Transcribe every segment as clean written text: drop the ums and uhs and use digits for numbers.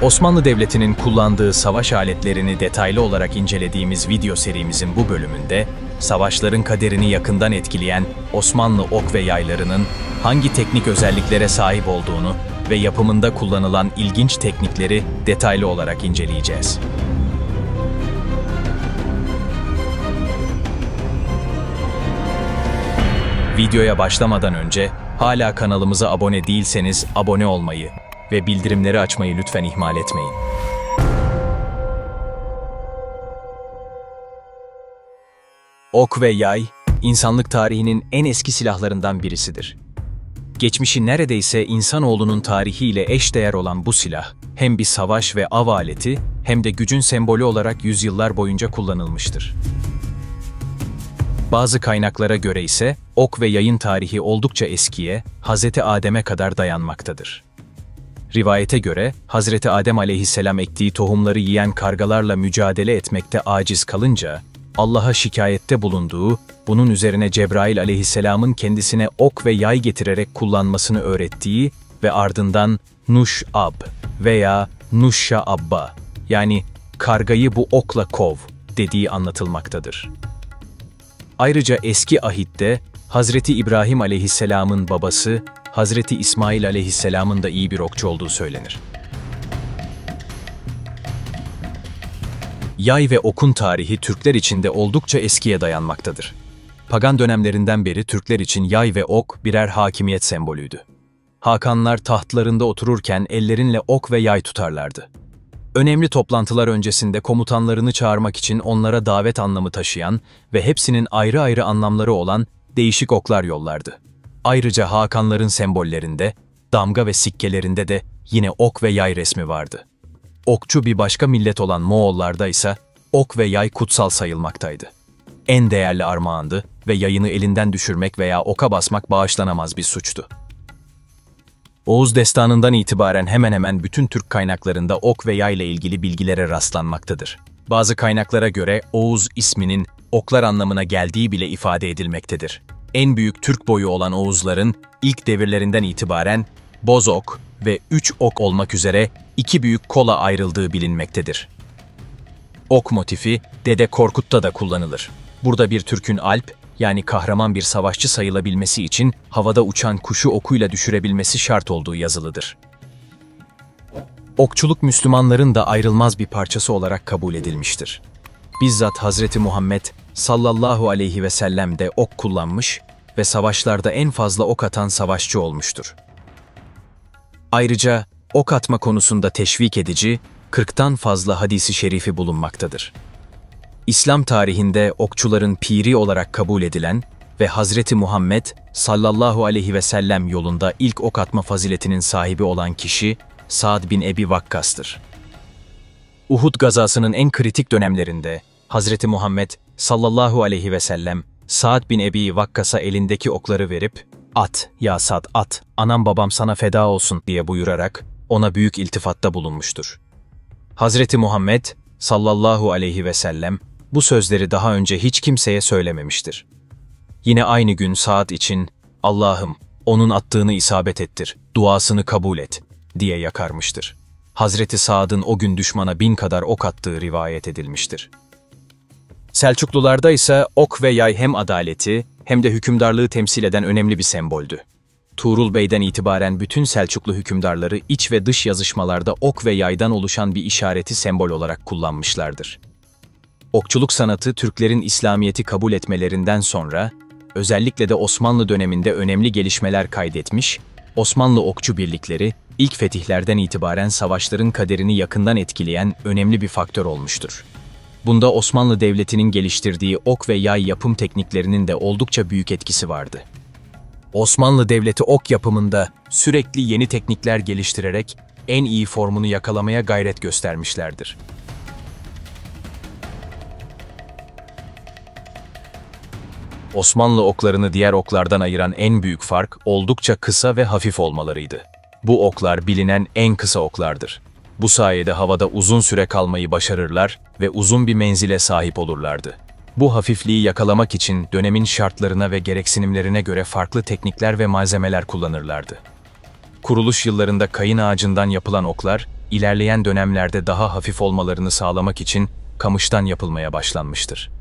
Osmanlı Devleti'nin kullandığı savaş aletlerini detaylı olarak incelediğimiz video serimizin bu bölümünde, savaşların kaderini yakından etkileyen Osmanlı ok ve yaylarının hangi teknik özelliklere sahip olduğunu ve yapımında kullanılan ilginç teknikleri detaylı olarak inceleyeceğiz. Videoya başlamadan önce, hala kanalımıza abone değilseniz abone olmayı ve bildirimleri açmayı lütfen ihmal etmeyin. Ok ve yay, insanlık tarihinin en eski silahlarından birisidir. Geçmişi neredeyse insanoğlunun tarihiyle eşdeğer olan bu silah, hem bir savaş ve av aleti, hem de gücün sembolü olarak yüzyıllar boyunca kullanılmıştır. Bazı kaynaklara göre ise, ok ve yayın tarihi oldukça eskiye, Hazreti Adem'e kadar dayanmaktadır. Rivayete göre, Hazreti Adem aleyhisselam ektiği tohumları yiyen kargalarla mücadele etmekte aciz kalınca, Allah'a şikayette bulunduğu, bunun üzerine Cebrail aleyhisselamın kendisine ok ve yay getirerek kullanmasını öğrettiği ve ardından Nuş-ab veya Nuşşa-abba, yani kargayı bu okla kov dediği anlatılmaktadır. Ayrıca eski ahitte, Hazreti İbrahim aleyhisselamın babası, Hazreti İsmail aleyhisselamın da iyi bir okçu olduğu söylenir. Yay ve okun tarihi Türkler için de oldukça eskiye dayanmaktadır. Pagan dönemlerinden beri Türkler için yay ve ok birer hakimiyet sembolüydü. Hakanlar tahtlarında otururken ellerinle ok ve yay tutarlardı. Önemli toplantılar öncesinde komutanlarını çağırmak için onlara davet anlamı taşıyan ve hepsinin ayrı ayrı anlamları olan değişik oklar yollardı. Ayrıca hakanların sembollerinde, damga ve sikkelerinde de yine ok ve yay resmi vardı. Okçu bir başka millet olan Moğollarda ise ok ve yay kutsal sayılmaktaydı. En değerli armağandı ve yayını elinden düşürmek veya oka basmak bağışlanamaz bir suçtu. Oğuz Destanı'ndan itibaren hemen hemen bütün Türk kaynaklarında ok ve yayla ilgili bilgilere rastlanmaktadır. Bazı kaynaklara göre Oğuz isminin oklar anlamına geldiği bile ifade edilmektedir. En büyük Türk boyu olan Oğuzların ilk devirlerinden itibaren bozok ve üç ok olmak üzere iki büyük kola ayrıldığı bilinmektedir. Ok motifi Dede Korkut'ta da kullanılır. Burada bir Türk'ün alp, yani kahraman bir savaşçı sayılabilmesi için havada uçan kuşu okuyla düşürebilmesi şart olduğu yazılıdır. Okçuluk Müslümanların da ayrılmaz bir parçası olarak kabul edilmiştir. Bizzat Hazreti Muhammed sallallahu aleyhi ve sellem de ok kullanmış ve savaşlarda en fazla ok atan savaşçı olmuştur. Ayrıca ok atma konusunda teşvik edici 40'tan fazla hadisi şerifi bulunmaktadır. İslam tarihinde okçuların piri olarak kabul edilen ve Hazreti Muhammed sallallahu aleyhi ve sellem yolunda ilk ok atma faziletinin sahibi olan kişi Sa'd bin Ebi Vakkas'tır. Uhud gazasının en kritik dönemlerinde Hazreti Muhammed sallallahu aleyhi ve sellem Sa'd bin Ebi Vakkas'a elindeki okları verip "At ya Sa'd at, anam babam sana feda olsun" diye buyurarak ona büyük iltifatta bulunmuştur. Hazreti Muhammed sallallahu aleyhi ve sellem bu sözleri daha önce hiç kimseye söylememiştir. Yine aynı gün Sa'd için "Allah'ım, onun attığını isabet ettir, duasını kabul et" diye yakarmıştır. Hazreti Sa'd'ın o gün düşmana 1000 kadar ok attığı rivayet edilmiştir. Selçuklularda ise ok ve yay hem adaleti hem de hükümdarlığı temsil eden önemli bir semboldü. Tuğrul Bey'den itibaren bütün Selçuklu hükümdarları iç ve dış yazışmalarda ok ve yaydan oluşan bir işareti sembol olarak kullanmışlardır. Okçuluk sanatı Türklerin İslamiyet'i kabul etmelerinden sonra, özellikle de Osmanlı döneminde önemli gelişmeler kaydetmiş, Osmanlı okçu birlikleri ilk fetihlerden itibaren savaşların kaderini yakından etkileyen önemli bir faktör olmuştur. Bunda Osmanlı Devleti'nin geliştirdiği ok ve yay yapım tekniklerinin de oldukça büyük etkisi vardı. Osmanlı Devleti ok yapımında sürekli yeni teknikler geliştirerek en iyi formunu yakalamaya gayret göstermişlerdir. Osmanlı oklarını diğer oklardan ayıran en büyük fark oldukça kısa ve hafif olmalarıydı. Bu oklar bilinen en kısa oklardır. Bu sayede havada uzun süre kalmayı başarırlar ve uzun bir menzile sahip olurlardı. Bu hafifliği yakalamak için dönemin şartlarına ve gereksinimlerine göre farklı teknikler ve malzemeler kullanırlardı. Kuruluş yıllarında kayın ağacından yapılan oklar, ilerleyen dönemlerde daha hafif olmalarını sağlamak için kamıştan yapılmaya başlanmıştır.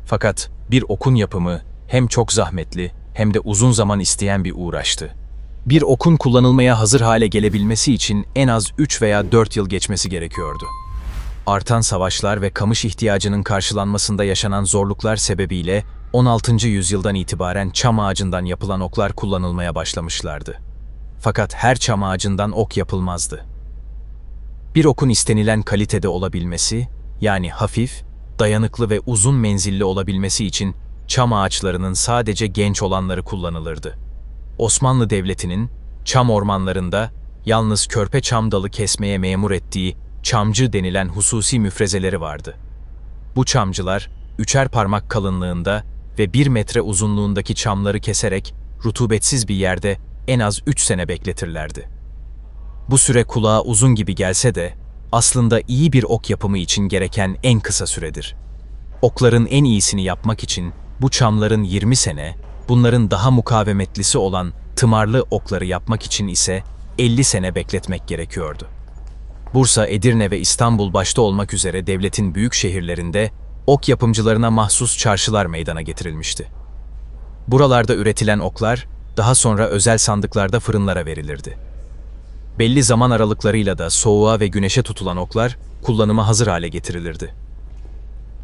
Fakat bir okun yapımı hem çok zahmetli hem de uzun zaman isteyen bir uğraştı. Bir okun kullanılmaya hazır hale gelebilmesi için en az 3 veya 4 yıl geçmesi gerekiyordu. Artan savaşlar ve kamış ihtiyacının karşılanmasında yaşanan zorluklar sebebiyle 16. yüzyıldan itibaren çam ağacından yapılan oklar kullanılmaya başlamışlardı. Fakat her çam ağacından ok yapılmazdı. Bir okun istenilen kalitede olabilmesi, yani hafif, dayanıklı ve uzun menzilli olabilmesi için çam ağaçlarının sadece genç olanları kullanılırdı. Osmanlı Devleti'nin çam ormanlarında yalnız körpe çam dalı kesmeye memur ettiği çamcı denilen hususi müfrezeleri vardı. Bu çamcılar 3'er parmak kalınlığında ve 1 metre uzunluğundaki çamları keserek rutubetsiz bir yerde en az 3 sene bekletirlerdi. Bu süre kulağa uzun gibi gelse de aslında iyi bir ok yapımı için gereken en kısa süredir. Okların en iyisini yapmak için bu çamların 20 sene, bunların daha mukavemetlisi olan tımarlı okları yapmak için ise 50 sene bekletmek gerekiyordu. Bursa, Edirne ve İstanbul başta olmak üzere devletin büyük şehirlerinde ok yapımcılarına mahsus çarşılar meydana getirilmişti. Buralarda üretilen oklar daha sonra özel sandıklarda fırınlara verilirdi. Belli zaman aralıklarıyla da soğuğa ve güneşe tutulan oklar kullanıma hazır hale getirilirdi.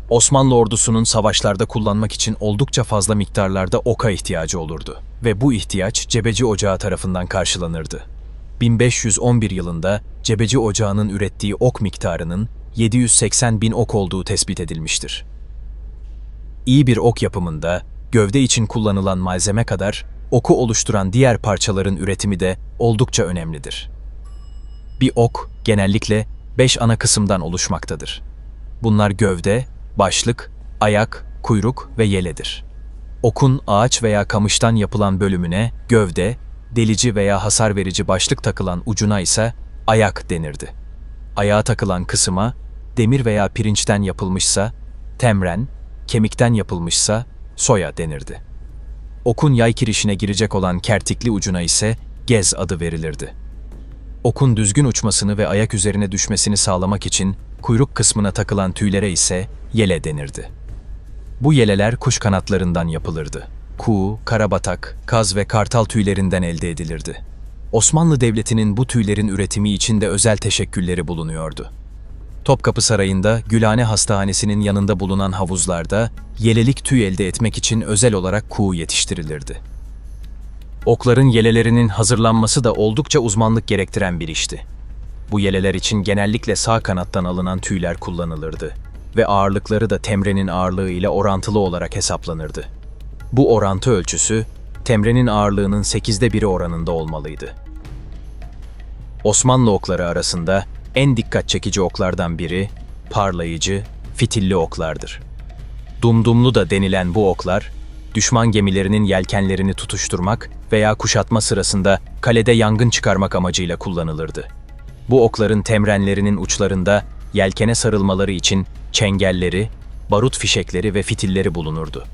Osmanlı ordusunun savaşlarda kullanmak için oldukça fazla miktarlarda oka ihtiyacı olurdu ve bu ihtiyaç Cebeci Ocağı tarafından karşılanırdı. 1511 yılında Cebeci Ocağı'nın ürettiği ok miktarının 780.000 ok olduğu tespit edilmiştir. İyi bir ok yapımında gövde için kullanılan malzeme kadar oku oluşturan diğer parçaların üretimi de oldukça önemlidir. Bir ok genellikle 5 ana kısımdan oluşmaktadır. Bunlar gövde, başlık, ayak, kuyruk ve yeledir. Okun ağaç veya kamıştan yapılan bölümüne gövde, delici veya hasar verici başlık takılan ucuna ise ayak denirdi. Ayağa takılan kısma demir veya pirinçten yapılmışsa temren, kemikten yapılmışsa soya denirdi. Okun yay kirişine girecek olan kertikli ucuna ise gez adı verilirdi. Okun düzgün uçmasını ve ayak üzerine düşmesini sağlamak için kuyruk kısmına takılan tüylere ise yele denirdi. Bu yeleler kuş kanatlarından yapılırdı. Kuğu, karabatak, kaz ve kartal tüylerinden elde edilirdi. Osmanlı Devleti'nin bu tüylerin üretimi için de özel teşekkülleri bulunuyordu. Topkapı Sarayı'nda Gülhane Hastanesi'nin yanında bulunan havuzlarda yelelik tüy elde etmek için özel olarak kuğu yetiştirilirdi. Okların yelelerinin hazırlanması da oldukça uzmanlık gerektiren bir işti. Bu yeleler için genellikle sağ kanattan alınan tüyler kullanılırdı ve ağırlıkları da temrenin ağırlığı ile orantılı olarak hesaplanırdı. Bu orantı ölçüsü, temrenin ağırlığının 1/8 oranında olmalıydı. Osmanlı okları arasında en dikkat çekici oklardan biri, parlayıcı, fitilli oklardır. Dumdumlu da denilen bu oklar, düşman gemilerinin yelkenlerini tutuşturmak veya kuşatma sırasında kalede yangın çıkarmak amacıyla kullanılırdı. Bu okların temrenlerinin uçlarında yelkene sarılmaları için çengelleri, barut fişekleri ve fitilleri bulunurdu.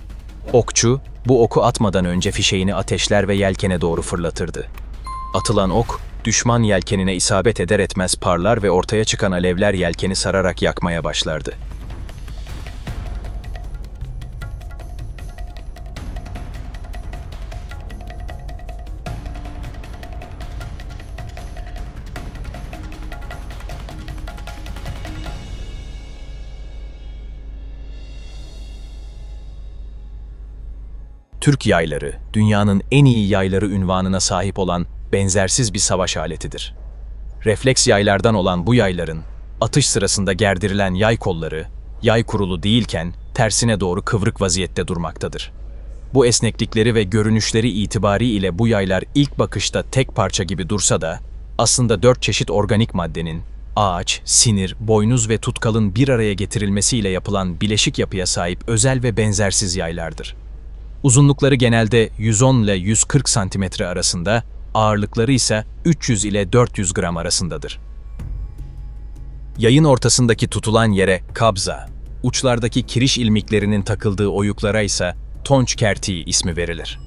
Okçu, bu oku atmadan önce fişeğini ateşler ve yelkene doğru fırlatırdı. Atılan ok, düşman yelkenine isabet eder etmez parlar ve ortaya çıkan alevler yelkeni sararak yakmaya başlardı. Türk yayları, dünyanın en iyi yayları unvanına sahip olan benzersiz bir savaş aletidir. Refleks yaylardan olan bu yayların, atış sırasında gerdirilen yay kolları, yay kurulu değilken tersine doğru kıvrık vaziyette durmaktadır. Bu esneklikleri ve görünüşleri itibariyle bu yaylar ilk bakışta tek parça gibi dursa da, aslında 4 çeşit organik maddenin, ağaç, sinir, boynuz ve tutkalın bir araya getirilmesiyle yapılan bileşik yapıya sahip özel ve benzersiz yaylardır. Uzunlukları genelde 110 ile 140 cm arasında, ağırlıkları ise 300 ile 400 gram arasındadır. Yayın ortasındaki tutulan yere kabza, uçlardaki kiriş ilmiklerinin takıldığı oyuklara ise tonç kertiği ismi verilir.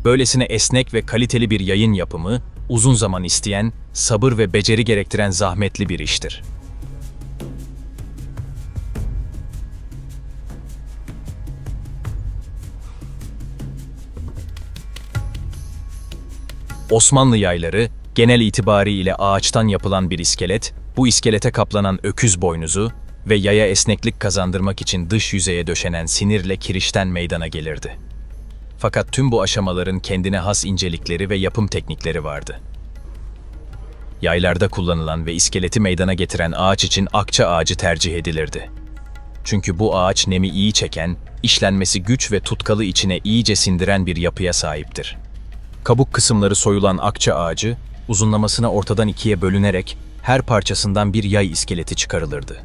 Böylesine esnek ve kaliteli bir yayın yapımı, uzun zaman isteyen, sabır ve beceri gerektiren zahmetli bir iştir. Osmanlı yayları, genel itibariyle ağaçtan yapılan bir iskelet, bu iskelete kaplanan öküz boynuzu ve yaya esneklik kazandırmak için dış yüzeye döşenen sinirle kirişten meydana gelirdi. Fakat tüm bu aşamaların kendine has incelikleri ve yapım teknikleri vardı. Yaylarda kullanılan ve iskeleti meydana getiren ağaç için akça ağacı tercih edilirdi. Çünkü bu ağaç nemi iyi çeken, işlenmesi güç ve tutkalı içine iyice sindiren bir yapıya sahiptir. Kabuk kısımları soyulan akça ağacı, uzunlamasına ortadan ikiye bölünerek her parçasından bir yay iskeleti çıkarılırdı.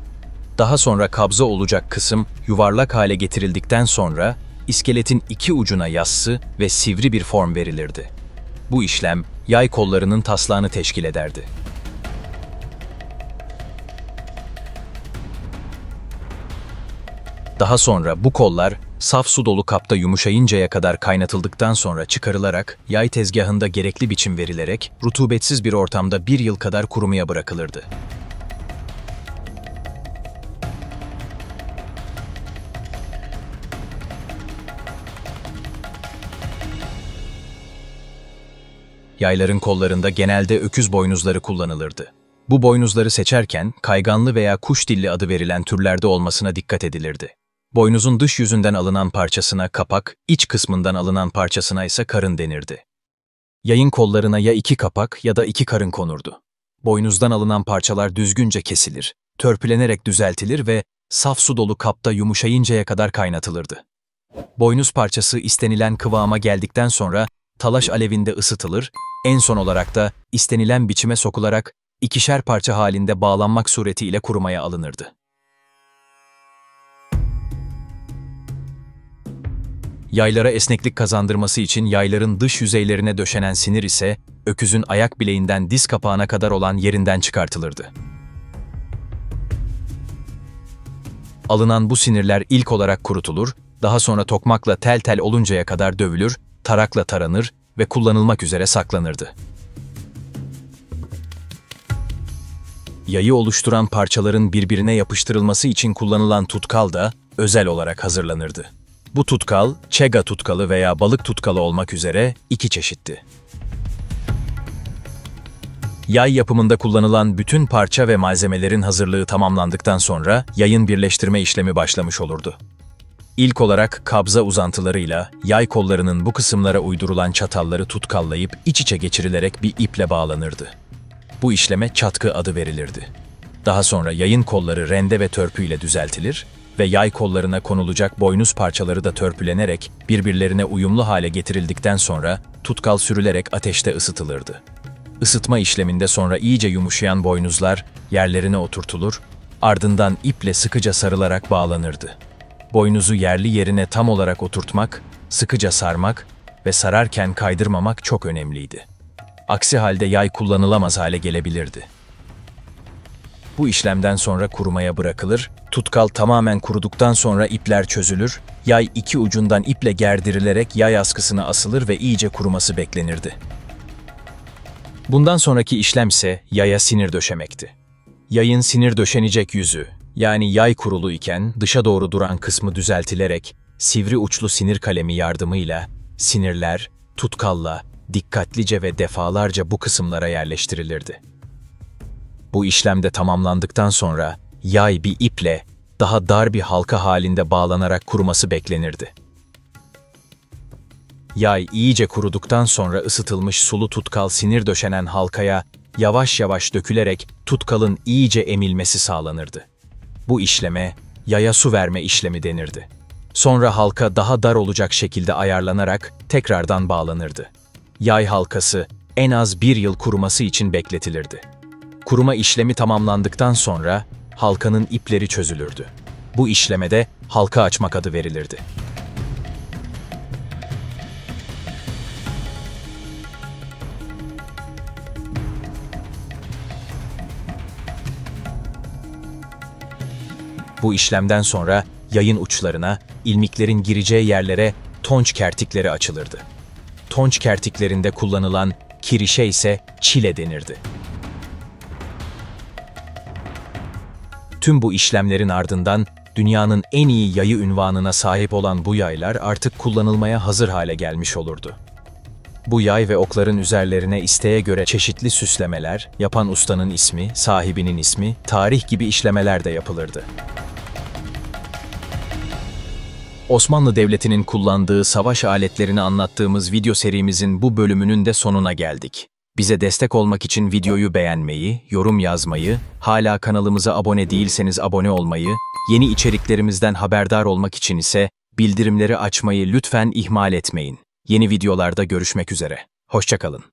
Daha sonra kabza olacak kısım yuvarlak hale getirildikten sonra iskeletin iki ucuna yassı ve sivri bir form verilirdi. Bu işlem yay kollarının taslağını teşkil ederdi. Daha sonra bu kollar saf su dolu kapta yumuşayıncaya kadar kaynatıldıktan sonra çıkarılarak yay tezgahında gerekli biçim verilerek rutubetsiz bir ortamda 1 yıl kadar kurumaya bırakılırdı. Yayların kollarında genelde öküz boynuzları kullanılırdı. Bu boynuzları seçerken kayganlı veya kuş dilli adı verilen türlerde olmasına dikkat edilirdi. Boynuzun dış yüzünden alınan parçasına kapak, iç kısmından alınan parçasına ise karın denirdi. Yayın kollarına ya 2 kapak ya da 2 karın konurdu. Boynuzdan alınan parçalar düzgünce kesilir, törpülenerek düzeltilir ve saf su dolu kapta yumuşayıncaya kadar kaynatılırdı. Boynuz parçası istenilen kıvama geldikten sonra talaş alevinde ısıtılır, en son olarak da istenilen biçime sokularak 2'şer parça halinde bağlanmak suretiyle kurumaya alınırdı. Yaylara esneklik kazandırması için yayların dış yüzeylerine döşenen sinir ise öküzün ayak bileğinden diz kapağına kadar olan yerinden çıkartılırdı. Alınan bu sinirler ilk olarak kurutulur, daha sonra tokmakla tel tel oluncaya kadar dövülür, tarakla taranır ve kullanılmak üzere saklanırdı. Yayı oluşturan parçaların birbirine yapıştırılması için kullanılan tutkal da özel olarak hazırlanırdı. Bu tutkal, çega tutkalı veya balık tutkalı olmak üzere 2 çeşitti. Yay yapımında kullanılan bütün parça ve malzemelerin hazırlığı tamamlandıktan sonra yayın birleştirme işlemi başlamış olurdu. İlk olarak kabza uzantılarıyla yay kollarının bu kısımlara uydurulan çatalları tutkallayıp iç içe geçirilerek bir iple bağlanırdı. Bu işleme çatkı adı verilirdi. Daha sonra yayın kolları rende ve törpüyle düzeltilir ve yay kollarına konulacak boynuz parçaları da törpülenerek birbirlerine uyumlu hale getirildikten sonra tutkal sürülerek ateşte ısıtılırdı. Isıtma işleminde sonra iyice yumuşayan boynuzlar yerlerine oturtulur, ardından iple sıkıca sarılarak bağlanırdı. Boynuzu yerli yerine tam olarak oturtmak, sıkıca sarmak ve sararken kaydırmamak çok önemliydi. Aksi halde yay kullanılamaz hale gelebilirdi. Bu işlemden sonra kurumaya bırakılır, tutkal tamamen kuruduktan sonra ipler çözülür, yay iki ucundan iple gerdirilerek yay askısına asılır ve iyice kuruması beklenirdi. Bundan sonraki işlem ise yaya sinir döşemekti. Yayın sinir döşenecek yüzü, yani yay kurulu iken dışa doğru duran kısmı düzeltilerek sivri uçlu sinir kalemi yardımıyla sinirler, tutkalla, dikkatlice ve defalarca bu kısımlara yerleştirilirdi. Bu işlemde tamamlandıktan sonra yay bir iple daha dar bir halka halinde bağlanarak kuruması beklenirdi. Yay iyice kuruduktan sonra ısıtılmış sulu tutkal sinir döşenen halkaya yavaş yavaş dökülerek tutkalın iyice emilmesi sağlanırdı. Bu işleme yaya su verme işlemi denirdi. Sonra halka daha dar olacak şekilde ayarlanarak tekrardan bağlanırdı. Yay halkası en az 1 yıl kuruması için bekletilirdi. Kuruma işlemi tamamlandıktan sonra halkanın ipleri çözülürdü. Bu işleme de halka açmak adı verilirdi. Bu işlemden sonra yayın uçlarına, ilmiklerin gireceği yerlere tonç kertikleri açılırdı. Tonç kertiklerinde kullanılan kirişe ise çile denirdi. Tüm bu işlemlerin ardından dünyanın en iyi yayı unvanına sahip olan bu yaylar artık kullanılmaya hazır hale gelmiş olurdu. Bu yay ve okların üzerlerine isteğe göre çeşitli süslemeler, yapan ustanın ismi, sahibinin ismi, tarih gibi işlemeler de yapılırdı. Osmanlı Devleti'nin kullandığı savaş aletlerini anlattığımız video serimizin bu bölümünün de sonuna geldik. Bize destek olmak için videoyu beğenmeyi, yorum yazmayı, hala kanalımıza abone değilseniz abone olmayı, yeni içeriklerimizden haberdar olmak için ise bildirimleri açmayı lütfen ihmal etmeyin. Yeni videolarda görüşmek üzere. Hoşça kalın.